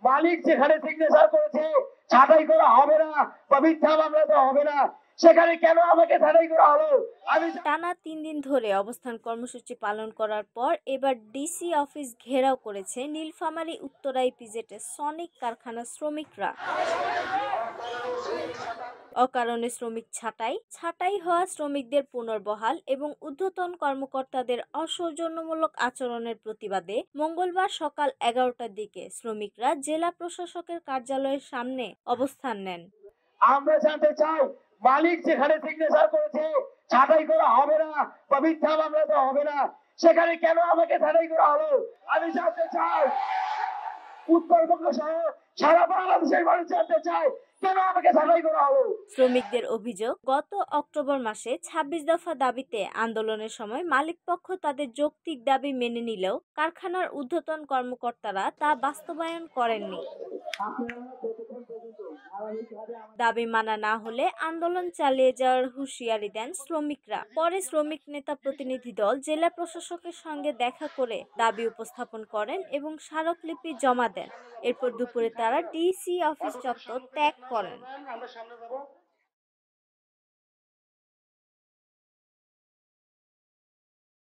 মালিক যেখানে সিগনেচার করেছে ছাঁটাই করা হবে না বা মিথ্যা মামলা তো হবে না, সেখানে কেন আমাকে ছাঁটাই করা হলো? টানা 3 দিন ধরে অবস্থান কর্মসূচি পালন করার পর এবার ডিসি অফিস ঘেরাও করেছে নীলফামারী উত্তরা ইপিজেডের সনিক কারখানার শ্রমিকরা। অকারণে শ্রমিক ছাঁটাই হওয়া শ্রমিকদের পুনর্বহাল এবং ঊর্ধ্বতন কর্মকর্তাদের অসৌজন্যমূলক আচরণের প্রতিবাদে মঙ্গলবার সকাল 11টার দিকে শ্রমিকরা জেলা প্রশাসকের কার্যালয়ের সামনে অবস্থান নেন। আমরা জানতে চাই, মালিক যেখানে সিগনেচার করেছে ছাঁটাই করা হবে না বা মিথ্যা মামলা তো হবে না, সেখানে কেন আমাকে ছাঁটাই করা হলো? আমি জানতে চাই, উত্তরবঙ্গ সহ সারা বাংলাদেশের মানুষ জানতে চাই কেন আমাকে ছাঁটাই করা হলো। শ্রমিকদের অভিযোগ, গত অক্টোবর মাসে 26 দফা দাবিতে আন্দোলনের সময় মালিকপক্ষ তাদের যৌক্তিক দাবি মেনে নিলেও কারখানার ঊর্ধ্বতন কর্মকর্তারা তা বাস্তবায়ন করেননি। দাবি মানা না হলে আন্দোলন চালিয়ে যাওয়ার হুঁশিয়ারি দেন শ্রমিকরা। পরে শ্রমিক নেতা প্রতিনিধি দল জেলা প্রশাসকের সঙ্গে দেখা করে দাবি উপস্থাপন করেন এবং স্মারকলিপি জমা দেন। এরপর দুপুরে তারা ডিসি অফিস চত্বর ত্যাগ করেন।